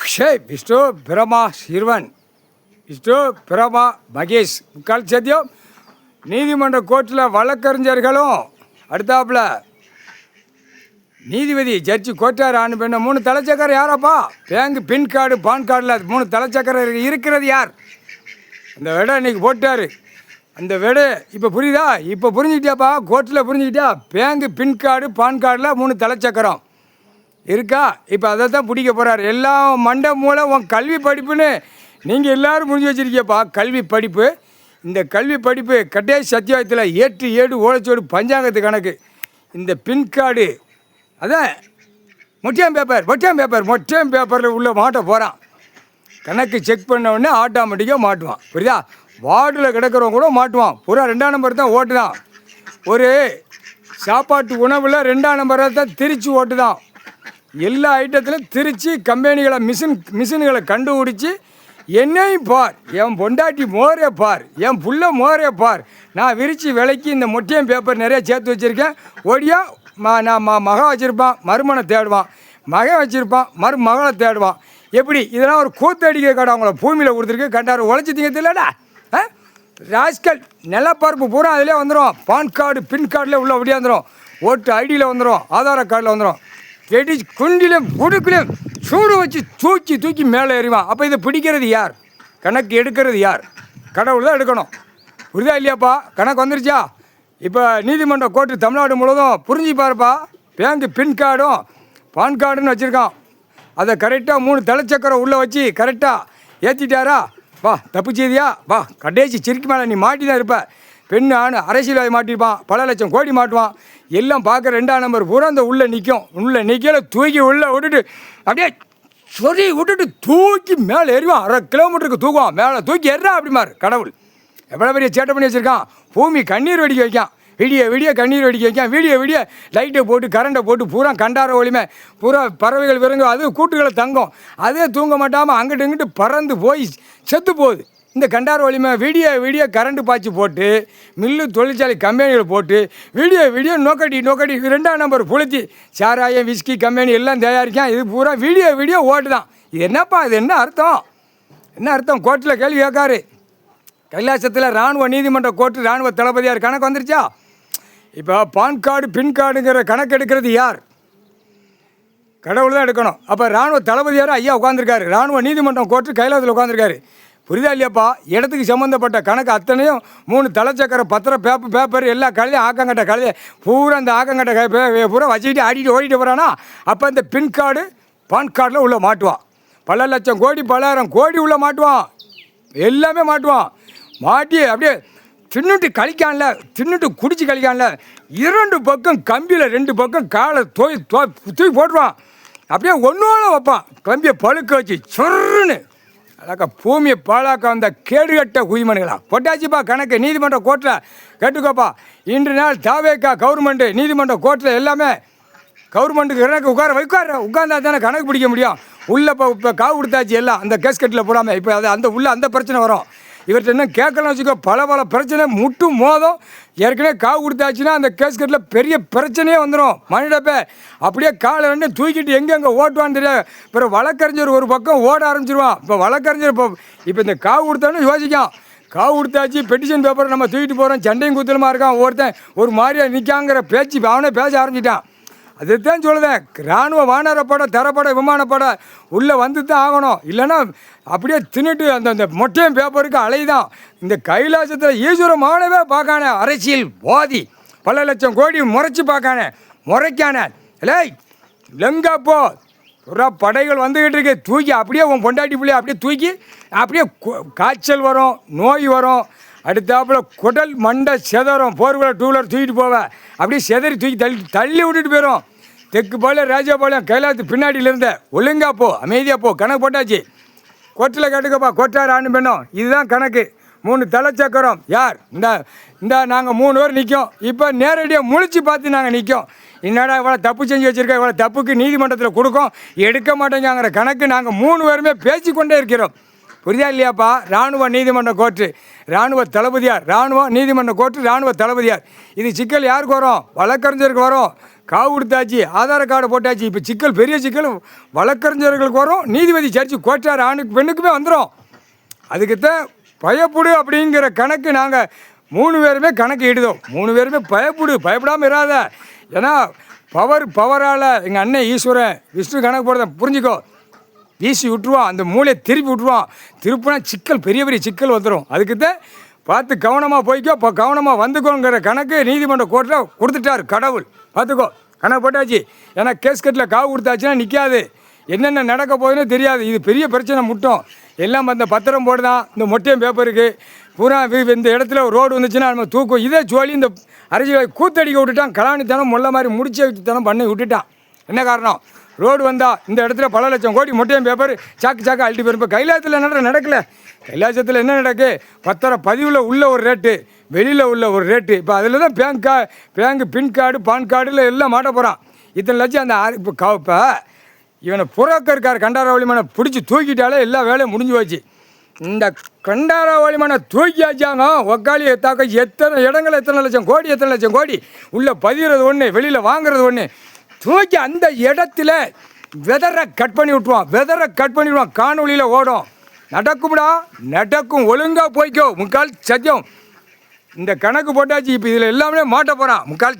விஷ்ணு பிரமா சிறுவன் விஷ்ணு பிரமா மகேஷ் முக்கால் சத்தியம் நீதிமன்ற கோர்ட்டில் வழக்கறிஞர்களும் அடுத்தாப்புல நீதிபதி ஜட்ஜி கோட்டார் ஆணு பெண்ண 3 தலைச்சக்கரம் யாரப்பா? பேங்க் பின் கார்டு பான் கார்டில் 3 தலைச்சக்கரம் இருக்கிறது யார்? அந்த விடை இன்றைக்கி போட்டார். அந்த விடை இப்போ புரியுதா? இப்போ புரிஞ்சுக்கிட்டியாப்பா? கோர்ட்டில் புரிஞ்சுக்கிட்டியா? பேங்க் பின் கார்டு பான் கார்டில் 3 தலைச்சக்கரம் இருக்கா? இப்போ அதை தான் பிடிக்க போகிறார். எல்லாம் மண்டை மூலம் உன் கல்வி படிப்புன்னு நீங்கள் எல்லோரும் புரிஞ்சு வச்சுருக்கியப்பா. கல்வி படிப்பு, இந்த கல்வி படிப்பு கட்டேஷ் சத்தியாயத்தில் 8 7 ஓலைச்சோடு பஞ்சாங்கத்து கணக்கு. இந்த பின் கார்டு அதான் மொட்டையம் பேப்பரில் உள்ள மாட்ட போகிறான். கணக்கு செக் பண்ண உடனே ஆட்டோமேட்டிக்காக மாட்டுவான். புரியுதா? வார்டில் கிடக்கிறவங்க கூட மாட்டுவான். பூரா 2ஆம் நம்பர் தான் ஓட்டு தான். ஒரு சாப்பாட்டு உணவில் 2ஆம் நம்பரை தான் திருச்சி ஓட்டு தான். எல்லா ஐட்டத்திலும் திருச்சி கம்பெனிகளை மிஷின்களை கண்டுபிடிச்சி என்னையும் பார், என் பொண்டாட்டி மோரே பார், என் புள்ள மோரே பார், நான் விரித்து விலைக்கு இந்த மொட்டையம் பேப்பர் நிறைய சேர்த்து வச்சுருக்கேன். ஓடியா நான் மகன் வச்சுருப்பான், மருமனை தேடுவான், மகன் வச்சுருப்பான், மருமகளை தேடுவான். எப்படி இதெல்லாம் ஒரு கூத்தடிக்க கடை அவங்கள பூமியில் கொடுத்துருக்கு. கண்டாரு உழைச்சி திங்கிறது இல்லைடா ராஸ்கல். நிலப்பரப்பு பூரா அதிலே வந்துடும். பான் கார்டு பின் கார்டில் உள்ள அப்படியே வந்துடும். ஓட்டு ஐடியில் வந்துடும், ஆதார கார்டில் வந்துடும். வெடி குண்டிலும் குடுக்கிலும் சூடு வச்சு தூக்கி மேலே ஏறிவான். அப்போ இதை பிடிக்கிறது யார்? கணக்கு எடுக்கிறது யார்? கடவுள் தான் எடுக்கணும். புரியுதா இல்லையாப்பா? கணக்கு வந்துருச்சா? இப்போ நீதிமன்ற கோர்ட்டு தமிழ்நாடு முழுவதும் புரிஞ்சு பாருப்பா. பேங்க் பின் கார்டும் பான் கார்டுன்னு வச்சுருக்கான். அதை கரெக்டாக 3 தலைச்சக்கரம் உள்ளே வச்சு கரெக்டாக ஏற்றிட்டாரா? வா தப்பு செய்தியா? வா கடைசி சிரிக்கு மேலே நீ மாட்டி தான் இருப்ப. பெண் ஆண் அரசியல்வாதி மாட்டிருப்பான், பல லட்சம் கோடி மாட்டுவான். எல்லாம் பார்க்க 2ஆம் நம்பர் பூரா அந்த உள்ளே நிற்கும். உள்ளே நிற்கல தூக்கி உள்ளே விட்டுட்டு அப்படியே சொறி விட்டுட்டு தூக்கி மேலே ஏறிவான். 1/2 கிலோமீட்டருக்கு தூக்குவான். மேலே தூக்கி எறா அப்படிமார். கடவுள் எவ்வளோ பெரிய சேட்டை பண்ணி வச்சுருக்கான். பூமி கண்ணீர் வெடிக்க வைக்கான். விடிய கண்ணீர் வெடிக்க வைக்கான். விடிய லைட்டை போட்டு கரண்டை போட்டு பூரா கண்டார ஒளிமை பூரா பறவைகள் விறங்கும். அது கூட்டுகளை தங்கும். அதே தூங்க மாட்டாமல் அங்கிட்டு இங்கிட்டு பறந்து போய் செத்து போகுது. இந்த கண்டார ஒளிமை விடிய கரண்ட் பாய்ச்சி போட்டு மில்லு தொழிற்சாலை கம்பெனிகளை போட்டு விடிய நோக்கடி 2ஆம் நம்பர் புளுத்தி சாராயம் விஸ்கி கம்பெனி எல்லாம் தயாரிக்கான். இது பூரா விடிய ஓட்டு தான். இது என்னப்பா? இது என்ன அர்த்தம்? கோர்ட்டில் கேள்வி கேட்காரு. கைலாசத்தில் இராணுவ நீதிமன்ற கோர்ட்டு இராணுவ தளபதியார் கணக்கு வந்துருச்சா? இப்போ பான் கார்டு பின் கார்டுங்கிற கணக்கு எடுக்கிறது யார்? கடவுள் தான் எடுக்கணும். அப்போ இராணுவ தளபதியார் ஐயா உட்காந்துருக்காரு. இராணுவ நீதிமன்றம் கோர்ட்டு கைலாசத்தில் உட்காந்துருக்காரு. புரியுதா இல்லையாப்பா? இடத்துக்கு சம்மந்தப்பட்ட கணக்கு அத்தனையும் 3 தலைச்சக்கர பத்திர பேப்பர் எல்லா கலையும் ஆக்கங்கட்ட கலையை பூரா அந்த ஆக்கங்கட்ட பூரா வச்சுக்கிட்டு ஓடிட்டு போகிறானா? அப்போ இந்த பின் கார்டு பான் கார்டில் உள்ளே மாட்டுவான். பல லட்சம் கோடி 10,000 கோடி உள்ளே மாட்டுவான். எல்லாமே மாட்டுவான். மாட்டி அப்படியே தின்னுட்டு குடிச்சு கழிக்கான்ல 2 பக்கம் கம்பியில் 2 பக்கம் காலை தூக்கி போட்டுருவான். அப்படியே ஒன்றோட வைப்பான். கம்பியை பழுக்க வச்சு சொருன்னு அதாக்கா பூமியை பாழாக்க வந்த கேடுகட்ட குய்மனுங்களா பொட்டாச்சிப்பா. கணக்கு நீதிமன்ற கோர்ட்டில் கேட்டுக்கோப்பா. இன்று நாள் தாவேக்கா கவர்மெண்ட்டு நீதிமன்ற கோர்ட்டில் எல்லாமே கவர்மெண்ட்டுக்கு கணக்கு உட்கார்ந்தா தானே கணக்கு பிடிக்க முடியும். உள்ளே இப்போ காவு கொடுத்தாச்சு எல்லாம் அந்த கேஸ் கட்டில் போடாமல். இப்போ அது அந்த பிரச்சனை வரும். இவர்கிட்ட என்ன கேட்கலாம் வச்சுக்கோ. பல பிரச்சனை முட்டு மோதும். ஏற்கனவே காவு கொடுத்தாச்சுன்னா அந்த கேஸ் கட்டில் பெரிய பிரச்சனையே வந்துடும். மனிதப்பே அப்படியே காலை 2 தூக்கிட்டு எங்கெங்கே ஓட்டுவான்னு தெரியாது. பிறகு வழக்கறிஞர் ஒரு பக்கம் ஓட ஆரம்பிச்சிருவான். இப்போ வழக்கறிஞர் இப்போ இந்த காவு கொடுத்தான்னு யோசிக்கான். காவு கொடுத்தாச்சு பெட்டிஷன் பேப்பரை நம்ம தூக்கிட்டு போகிறோம். சண்டையும் குத்தலுமா இருக்கான். ஒருத்தன் ஒரு மாதிரியாக நிற்காங்கிற பேச்சு அவனே பேச ஆரம்பிச்சிட்டான். அதுதான் சொல்லுதேன். இராணுவ வானரப்படை தரப்படை விமானப்படை உள்ளே வந்து தான் ஆகணும். இல்லைன்னா அப்படியே தின்னுட்டு அந்த மொட்டையம் பேப்பருக்கு அலைதான். இந்த கைலாசத்தில் ஈஸ்வரமானவே பார்க்கானே அரசியல் வாதி பல லட்சம் கோடி முறைக்கானே இல்லை லெங்கா போ ஒரு படைகள் வந்துக்கிட்டு இருக்கு. தூக்கி அப்படியே உன் பொண்டாட்டி பிள்ளைய அப்படியே தூக்கி அப்படியே காய்ச்சல் வரும், நோய் வரும். அடுத்தாப்புல குடல் மண்டை செதறும். 4-வீலர் 2-வீலர் தூக்கிட்டு போவேன். அப்படியே செதறி தூக்கி தள்ளி விட்டுட்டு போயிடும். தெற்குப்பாளையம் ராஜாபாளையம் கைலாசத்து பின்னாடியில் இருந்த ஒழுங்கா போ, அமைதியாக போ. கணக்கு போட்டாச்சு. கோர்ட்டில் கேட்டுக்கப்பா. கோட்டார் ஆணு பெண்ணும் இதுதான் கணக்கு. 3 தலைச்சக்கரம் யார்? இந்த நாங்கள் 3 பேர் நிற்கும். இப்போ நேரடியாக முழிச்சு பார்த்து நாங்கள் நிற்கும். என்னடா இவ்வளோ தப்பு செஞ்சு வச்சுருக்கோம், இவ்வளோ தப்புக்கு நீதிமன்றத்தில் கொடுக்கும் எடுக்க மாட்டேங்கிற கணக்கு நாங்கள் 3 பேருமே பேசிக்கொண்டே இருக்கிறோம். புரியுதா இல்லையாப்பா? இராணுவ நீதிமன்ற கோர்ட்டு இராணுவ தளபதியார், இராணுவ நீதிமன்ற கோர்ட்டு இராணுவ தளபதியார். இது சிக்கல் யாருக்கு வரும்? வழக்கறிஞருக்கு வரும். காவு கொடுத்தாச்சு, ஆதார கார்டை போட்டாச்சு. இப்போ சிக்கல், பெரிய சிக்கல் வழக்கறிஞர்களுக்கு வரும், நீதிபதி ஜட்ஜி கோட்டார் ஆணுக்கு பெண்ணுக்குமே வந்துடும். அதுக்குத்தான் பயப்படு அப்படிங்கிற கணக்கு நாங்கள் 3 பேருமே கணக்கு இடுதோம். 3 பேருமே பயப்படாமல் இராத. ஏன்னா பவரால் எங்கள் அண்ணன் ஈஸ்வரன் விஷ்ணு கணக்கு போடுறத புரிஞ்சுக்கோ. வீசி விட்டுருவான், அந்த மூளையை திருப்பி விட்டுருவான். திருப்பினா சிக்கல், பெரிய பெரிய சிக்கல் வந்துடும். அதுக்குத்தான் பார்த்து கவனமாக போய்க்கோ, இப்போ கவனமாக வந்துக்கோங்கிற கணக்கு நீதிமன்ற கோர்ட்டில் கொடுத்துட்டார் கடவுள். பார்த்துக்கோ, கணக்கு போட்டாச்சு. ஏன்னா கேஸ் கட்டில் காவு கொடுத்தாச்சுன்னா நிற்காது, என்னென்ன நடக்க போகுதுன்னு தெரியாது. இது பெரிய பிரச்சனை முட்டும். எல்லாம் அந்த பத்திரம் போடுதான், இந்த மொட்டையும் பேப்பருக்கு பூரா இந்த இடத்துல ரோடு வந்துச்சுன்னா நம்ம தூக்கும். இதே ஜோலி இந்த அரசியலை கூத்தடிக்க விட்டுட்டான். கலாணித்தனம் முள்ள மாதிரி முடிச்ச வச்சுத்தனம் பண்ணி விட்டுட்டான். என்ன காரணம்? ரோடு வந்தால் இந்த இடத்துல பல லட்சம் கோடி மொட்டையும் பேப்பர் சாக்கு அழட்டி போயிருப்போம். இப்போ கைலாசத்தில் நடக்கல. கைலாசத்தில் என்ன நடக்கு? பத்திரம் பதிவில் உள்ள ஒரு ரேட்டு, வெளியில் உள்ள ஒரு ரேட்டு. இப்போ அதில் தான் பேங்க் பின் கார்டு பான் கார்டில் எல்லாம் மாட்ட போகிறான். இத்தனை லட்சம் அந்த இப்போ இவனை புரோக்கருக்கார் கண்டாரவழிமான பிடிச்சி தூக்கிட்டாலே எல்லா வேலையும் முடிஞ்சு போச்சு. இந்த கண்டாரவழிமான தூக்கியாச்சாங்க ஒக்காளி தாக்க எத்தனை இடங்கள், எத்தனை லட்சம் கோடி உள்ளே பதிகிறது ஒன்று, வெளியில் வாங்குறது ஒன்று. தூக்கி அந்த இடத்துல வெதரை கட் பண்ணி விட்டுருவான். காணொலியில் ஓடும். நடக்கும், ஒழுங்காக போய்க்கோ. முக்கால் சத்தியம். இந்த கணக்கு போட்டாச்சு. இப்போ இதில் எல்லாமே மாட்ட போகிறான். முக்கால்